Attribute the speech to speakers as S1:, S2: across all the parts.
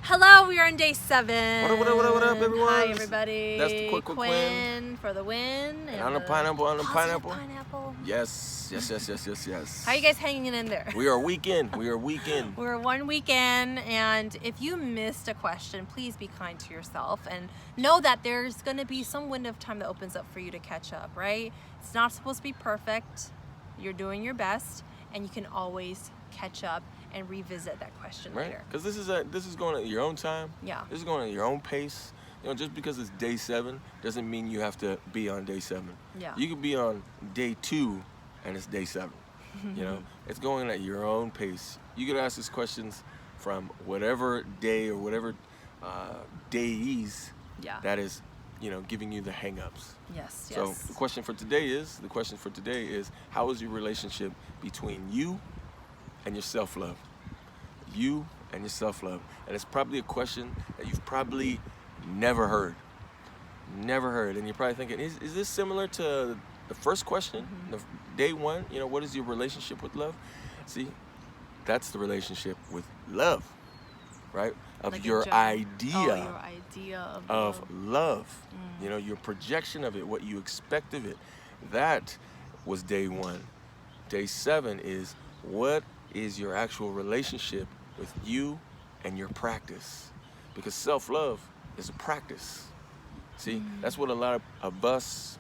S1: Hello, we are on day 7.
S2: What up, everyone?
S1: Hi, everybody.
S2: That's the quick
S1: Quinn for the win.
S2: And on the pineapple.
S1: Pineapple.
S2: Yes.
S1: How are you guys hanging in there?
S2: We are weekend.
S1: We're 1 weekend, and if you missed a question, please be kind to yourself and know that there's going to be some window of time that opens up for you to catch up, right? It's not supposed to be perfect. You're doing your best, and you can always catch up and revisit that question later.
S2: Because this is going at your own time.
S1: Yeah.
S2: This is going at your own pace. You know, just because it's day 7 doesn't mean you have to be on day 7.
S1: Yeah.
S2: You could be on day 2 and it's day 7. You know, it's going at your own pace. You could ask these questions from whatever day or whatever days that is, you know, giving you the hang-ups.
S1: Yes.
S2: So the question for today is, how is your relationship between you and your self-love? You and your self-love. And it's probably a question that you've probably never heard. And you're probably thinking, is this similar to the first question, the day 1? You know, what is your relationship with love? See, that's the relationship with love, right? Of
S1: like
S2: your idea
S1: of
S2: love. You know, your projection of it, what you expect of it. That was day 1. Day 7 is, what is your actual relationship with you and your practice? Because self-love is a practice. See, that's what a lot of us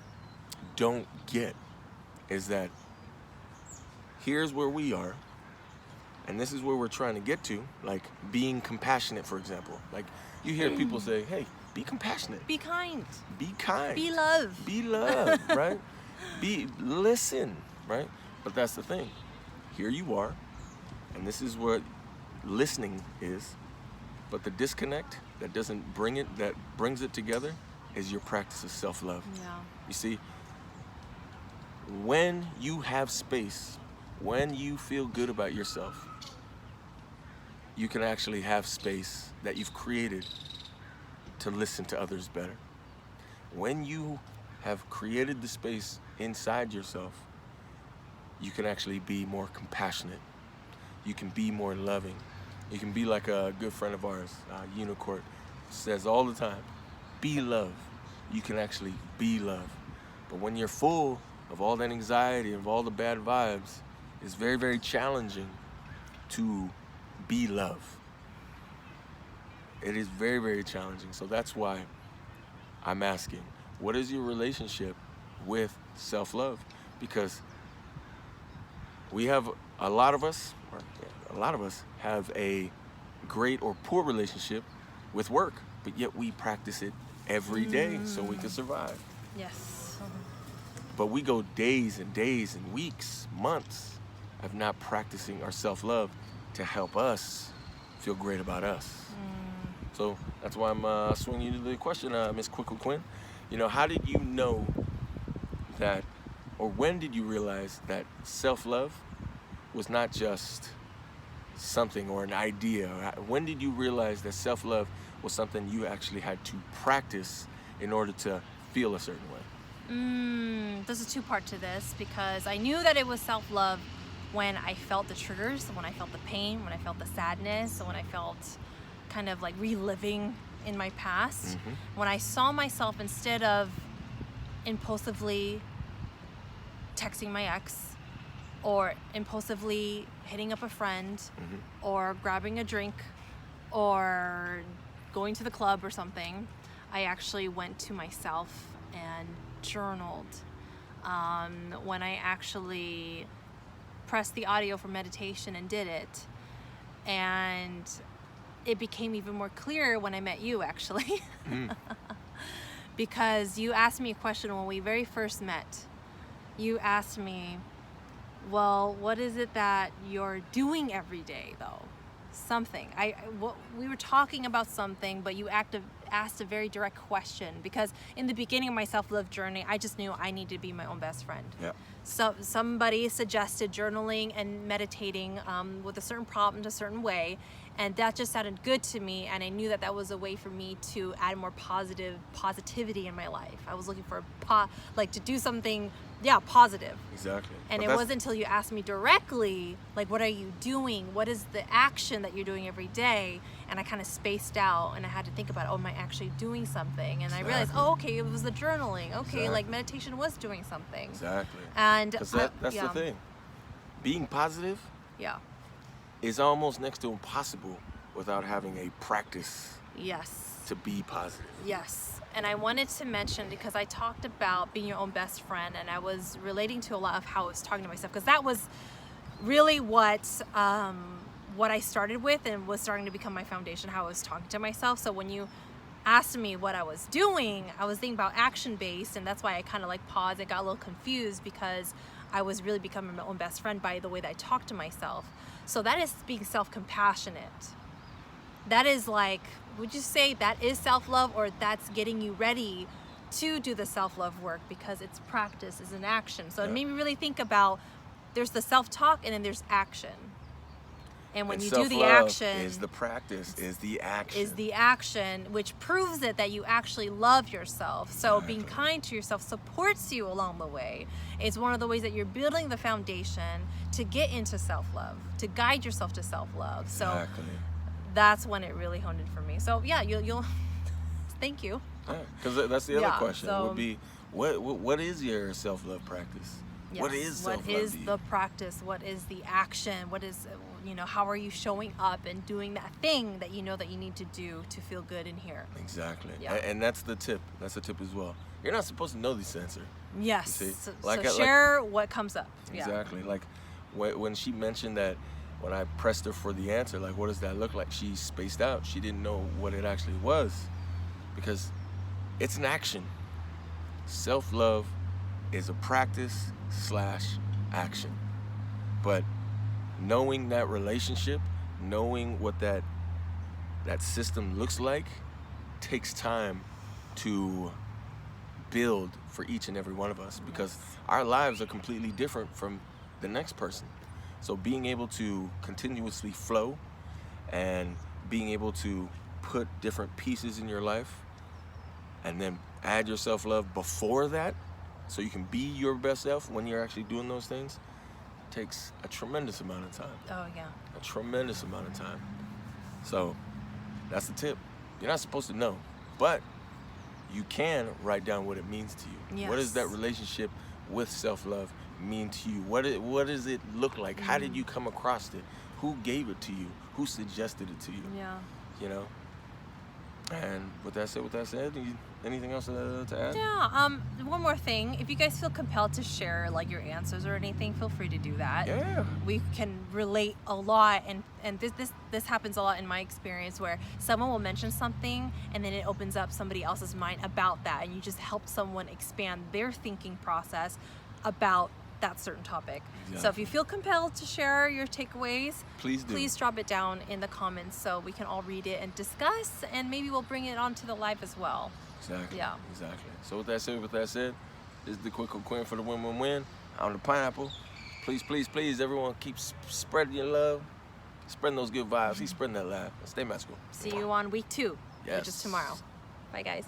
S2: don't get, is that here's where we are, and this is where we're trying to get to, like being compassionate, for example. Like, you hear people say, hey, be compassionate.
S1: Be kind.
S2: Be kind.
S1: Be love.
S2: Be love, right? Listen, right? But that's the thing. Here you are, and this is what listening is, but the disconnect that brings it together is your practice of self-love.
S1: Yeah.
S2: You see, when you have space, when you feel good about yourself, you can actually have space that you've created to listen to others better. When you have created the space inside yourself, you can actually be more compassionate. You can be more loving. You can be like a good friend of ours, Unicorn, says all the time, be love. You can actually be love. But when you're full of all that anxiety, of all the bad vibes, it's very, very challenging to be love. It is very, very challenging. So that's why I'm asking, what is your relationship with self-love? Because a lot of us have a great or poor relationship with work, but yet we practice it every day so we can survive.
S1: Yes.
S2: But we go days and days and weeks, months of not practicing our self-love to help us feel great about us. So that's why I'm swinging you to the question, Miss Quinn. You know, how did you know that, or when did you realize that self-love was not just something or an idea? When did you realize that self-love was something you actually had to practice in order to feel a certain way?
S1: There's a two-part to this, because I knew that it was self-love when I felt the triggers, when I felt the pain, when I felt the sadness, when I felt kind of like reliving in my past. When I saw myself, instead of impulsively texting my ex, or impulsively hitting up a friend, or grabbing a drink, or going to the club or something, I actually went to myself and journaled. When I actually pressed the audio for meditation and did it, and it became even more clear when I met you, actually. Because you asked me a question when we very first met. You asked me, well, what is it that you're doing every day, though? Something. We were talking about something, but you asked a very direct question, because in the beginning of my self-love journey, I just knew I needed to be my own best friend.
S2: Yeah.
S1: So somebody suggested journaling and meditating with a certain prompt, a certain way, And that just sounded good to me, and I knew that that was a way for me to add more positivity in my life. I was looking for to do something, positive.
S2: Exactly.
S1: And
S2: But
S1: it wasn't until you asked me directly, like, what are you doing? What is the action that you're doing every day? And I kind of spaced out, and I had to think about, am I actually doing something? And I realized, okay, it was the journaling. Okay, like meditation was doing something.
S2: Exactly.
S1: And
S2: Because that's the thing. Being positive is almost next to impossible without having a practice to be positive.
S1: Yes. And I wanted to mention, because I talked about being your own best friend, and I was relating to a lot of how I was talking to myself, because that was really what I started with and was starting to become my foundation, how I was talking to myself. So when you asked me what I was doing, I was thinking about action-based, and that's why I kind of like paused. I got a little confused because I was really becoming my own best friend by the way that I talked to myself. So that is being self-compassionate. That is like, would you say that is self-love, or that's getting you ready to do the self-love work because it's practice, it's an action. So it made me really think about, there's the self-talk and then there's action. And when you do the action,
S2: is the practice, is the action.
S1: Is the action, which proves it that you actually love yourself. So being kind to yourself supports you along the way. It's one of the ways that you're building the foundation to get into self-love, to guide yourself to self-love. So that's when it really honed in for me. So yeah, you'll thank you.
S2: Because that's the other question would be, what is your self-love practice?
S1: Yes.
S2: What is self-love?
S1: What is the practice? What is the action? What is, how are you showing up and doing that thing that you know that you need to do to feel good in here?
S2: Exactly.
S1: Yeah.
S2: And that's the tip. That's the tip as well. You're not supposed to know this answer.
S1: Yes. So share what comes up.
S2: Exactly. Like when she mentioned that, when I pressed her for the answer, like, what does that look like? She spaced out. She didn't know what it actually was, because it's an action. Self-love is a practice / action. But knowing that relationship, knowing what that system looks like, takes time to build for each and every one of us, because our lives are completely different from the next person. So being able to continuously flow and being able to put different pieces in your life and then add your self-love before that, so you can be your best self when you're actually doing those things, takes a tremendous amount of time.
S1: Oh, yeah.
S2: A tremendous amount of time. So that's the tip. You're not supposed to know, but you can write down what it means to you.
S1: Yes.
S2: What does that relationship with self-love mean to you? What does it look like? How did you come across it? Who gave it to you? Who suggested it to you?
S1: Yeah.
S2: And with that said, anything else to add?
S1: Yeah. One more thing. If you guys feel compelled to share like your answers or anything, feel free to do that.
S2: Yeah.
S1: We can relate a lot, and this happens a lot in my experience, where someone will mention something and then it opens up somebody else's mind about that, and you just help someone expand their thinking process about that certain topic. Exactly. So if you feel compelled to share your takeaways, please drop it down in the comments so we can all read it and discuss, and maybe we'll bring it onto the live as well.
S2: Exactly.
S1: Yeah.
S2: Exactly. So with that said, this is the Quick Queen for the win-win-win. I'm the Pineapple. Please, everyone, keep spreading your love, spreading those good vibes. Keep spreading that laugh. Stay magical.
S1: See you on week 2,
S2: yes.
S1: which is tomorrow. Bye, guys.